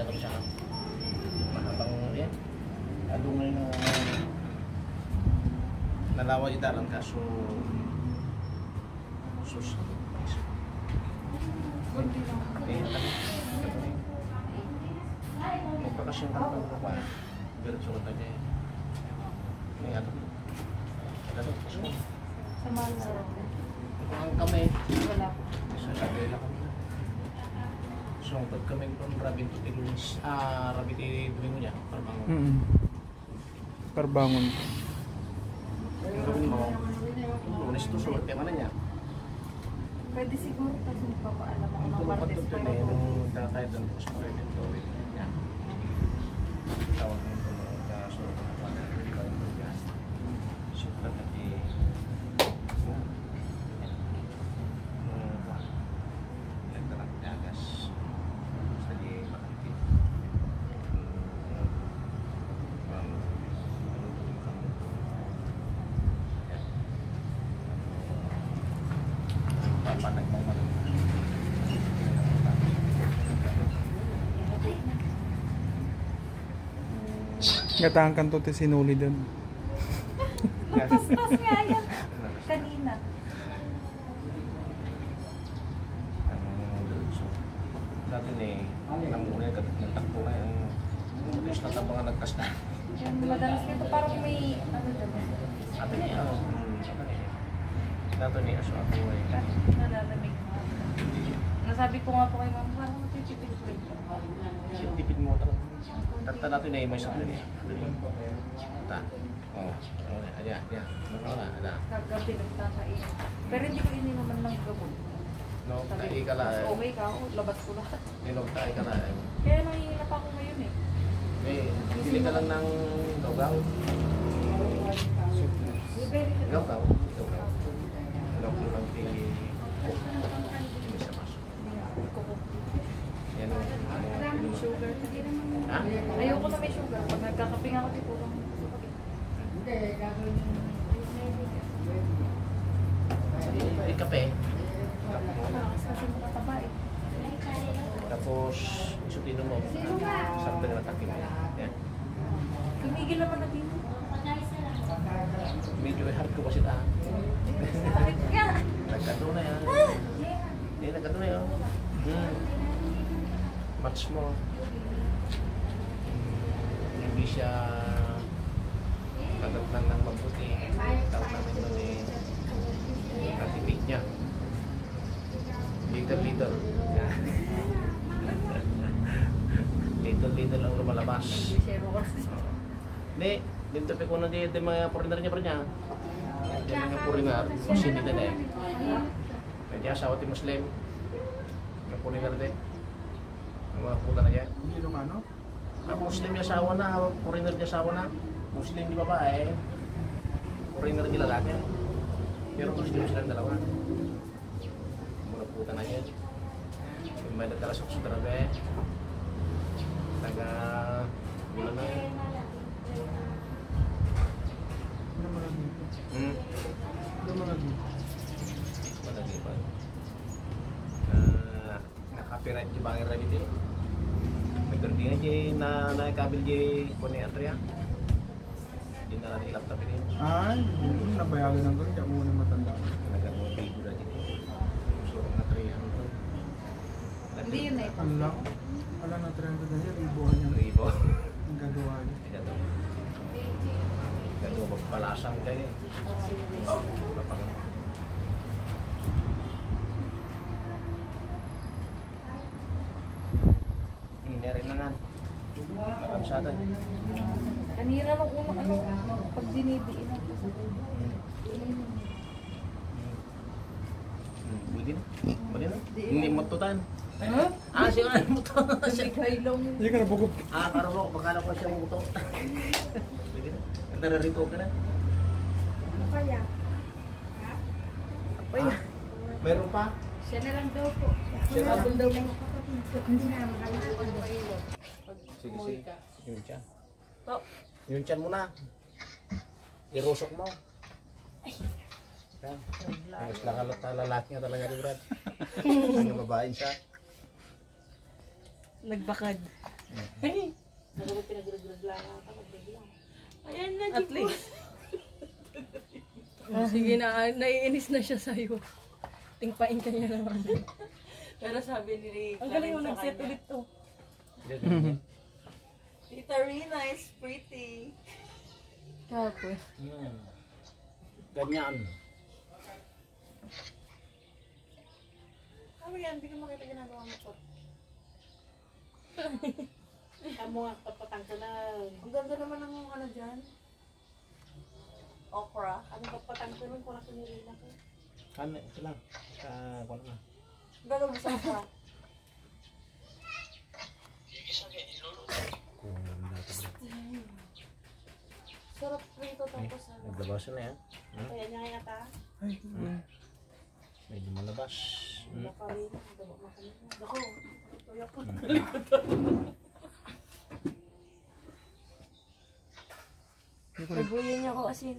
Nagkakap siya. Mahabang yan. Along na yung nalawa yung dalang kaso sus. Magpakasyon ka ng kapal. Pero sukat na niya. May ato. Ato. Sa mahal na rin. Ang kamay. Wala po. So, sabi lang kami. So, pag kami kung rabbit to tilunis, rabbit tuwing mo niya, parang Parbangon. yung gawin mo, lunes to, sulat ka na niya. Pwede siguro kasi magpapaalam ako Ang ng tulong Martes pagtutuloy pero nung tatay doon po sa rabbit to niya. Tawag mo ito mo, sulat ka na pa na, hindi ka rin po yan. Sulat ka di, nagdarang dagas. Basta di makakit. Papanag mo man. Gatahan kanto te sinuli doon. tas nga yan. Kanina. Dati namuna yung nagtakbo na yung mabilis na tabangan nagkasta. Yung madalas nito parang may ano dyan. Ato niya, dato niya, so ako ay Nalalamig. Nasabi ko nga po kay mama, parang matitipid ko ito. tipid mo talaga. Tata natin na yung may sakli niya. Ta. Oh, ayan, ayan. Wala, ada. Kagabi nagtakain. Pero hindi ko ininuman ng gamot. No, tayo ka lang. Mas okay ka ako, labas ko lahat. Ninog tayo ka lang. Kaya nahihirap ako ngayon eh. Bili ka lang ng gaw-gaw. Very good. Gaw-gaw. Gaw-gaw. Gaw-gaw lang pili. Yan o. May sugar. Ha? Ayoko na may sugar. Pag nagkakaping ako, di po lang. May kape. Kasi mataba eh. Tapos, isutino mo. Sakto na takin mo. Yan. Tumigil naman na dito. Medyo hard ko kasi ta. Bakit nga? Nagkato na yan. Hindi, nagkato na yan. Match mo. Hindi siya kagatnan ng mabuti. Tawag namin doon katipid niya. Little. Little ang lumalabas. Zero kasi. Hindi, dito pa ko na di mga foreigner niya pa rin niya. Di mga foreigner, kasi hindi na eh. Kaya asawa ti Muslim. Mga foreigner din. Ang mga puta na yan. Hindi nung ano? Ang Muslim niya asawa na, foreigner niya asawa na. Muslim di babae, foreigner di lalaki. Pero Muslim silang dalawa. Mga puta na yan. Yung may nagkalasok sa trabe. Taga... Wala na yan. Ano marami dito? Ano marami dito? Malagi pa. Nakapiright yung bangin rabbit eh. Nagkardingan dyan na nakabil dyan kung ni Andrea. Hindi na natin laptop ini. Ay, hindi nabayagan ng gano'n. Diyan mo muna matanda. Nagkaroon bigo na dyan. Surong na 300. Hindi yun eh. Allah. Wala na 300 na yan. Ribuhan yan. Ribo. Ang gagawa niya. Ito. Gano'n magpalasang kayo eh. Meron na nga. Maramsatan. Kanina nung unang pag dinidiin ako. Pwede na. Pwede na. Hindi matutan. Ha? Siya nga muto. Bigay lang yun. Hindi ka na bugok. Parang ako, bakala ko siya muto. Pwede na. Nararito ka na. Ano kaya? Pwede. Meron pa? Siya na lang daw po. Siya na lang daw lang. Hindi na makalaman. Sige, sige. Yung tiyan. Oh. Yung tiyan mo na. Irusok mo. Yan. Mas nakalot na lalaki nga talaga ni Brad. Ang babae siya. Nagbakad. Nagawag pinag-raglag lang ata, magbigla. Ayan na, At least. Oh, sige na, naiinis na siya sa'yo. Tingpain ka niya naman. Pero sabi ni Ang galing mo nag-set ulit to. Tita Rina is pretty. Kapos. Ganyan. Ano yan? Hindi ko makita ginagawa mo po. Kamu nga, papatang ka na. Ang ganda naman ng ano dyan. Okra. Ano papatang ko nun? Kung nakinirina ko. Ano, ito lang. Kung ano na. Ang ganda mo sa okra. Sarap prito tapos ano. Naglabas na yan. Kaya niya kaya ta. Ay, Medyo malabas. Baka rin. Dabo makamit na. Dako. Kaya ko. Nabuyan niya ako asin.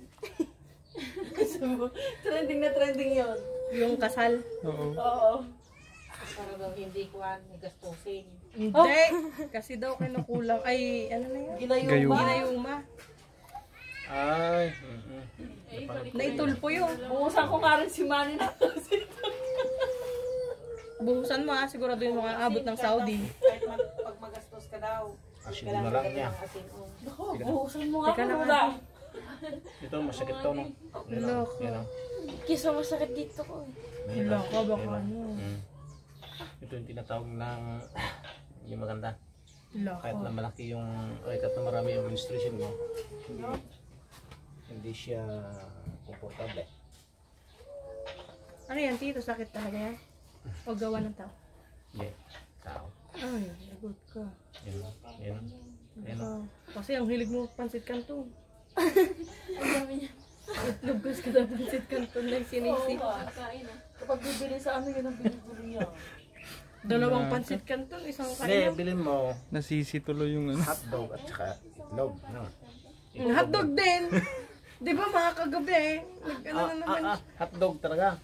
Trending na trending yun. Yung kasal. oo. Oo. Para daw hindi kuhan, gastusin. Hindi. Kasi daw kinukulang. Ay, ano na yun? Gayuma. Ginayuma. Ay. Naitulpo yun. Buhusan ko nga rin si Manny na Buhusan mo siguraduhin mo kang abot ng Saudi. kahit pag magastos ka daw. Asin na lang niya. Ako, buhusan mo nga Teka lang, muna. Ito, masakit to, no? Yan o. Loko. Yan o. Kisa masakit dito ko. Wala ka, baka ano. Ito yung tinatawag ng yung maganda. Kahit Loko. na malaki yung, kahit na marami yung menstruation mo, hindi siya komportable. Ano yan, tito? Sakit talaga yan? O gawa ng tao? Hindi. Tao. Ay, lagot ka. Yan o. Yan o. Yan o. Kasi ang hilig mo pansit kanto. Ang dami niya. Itlog gus ka na pansit kanto na yung sinisi. Kain ah. Kapag bibili sa ano yun ang binibili yan. Dalawang pansit kanto, isang Hindi, kain. bilhin mo Nasisi tuloy yung ano. hotdog at saka itlog. No? Hotdog din. Di ba mga kagabi? Nag-ano na naman. Hotdog talaga.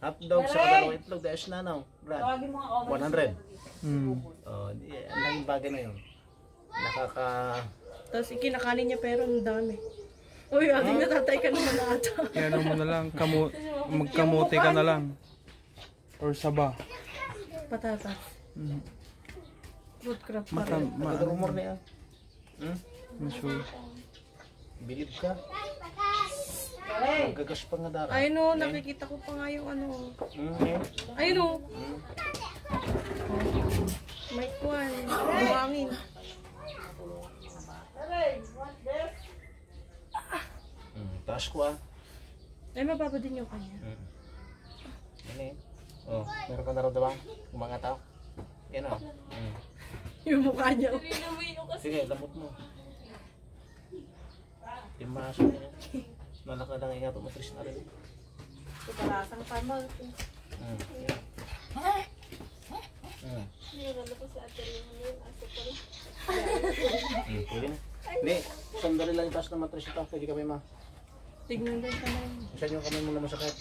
Hotdog sa dalawang itlog. Dahil na, no? Brad. Tawagin mo nga ako. 100. Mm. Ang laking bagay na yun. Nakaka... Tapos ikinakanin niya pero ang dami. Uy, ating natatay ka naman ata. Kaya ano mo na lang, magkamote ka na lang. Or saba. Patatas. Mm. Fruit crab pa Mata, rin. Rumor na yan. Sure. Bilib ka. Magagas pa nga dara. Ayun o, nakikita ko pa nga yung ano. Ayun o. May kwan. Buhangin. Taas ko ah. Ay, mababa din yung kanya. Ano eh. Oh, meron ka naramdaman? Mga tao. Yan o. Yung mukha niya. Sige, lamot mo. Yung maso niya. Malaka lang ingat umatris na rin. Ikalasang tama. Pwede na. Hindi, sandali lang yung taas ng matris ito. Pwede kami ma. Tignan din ka na. Saan yung kamay mo na masakit?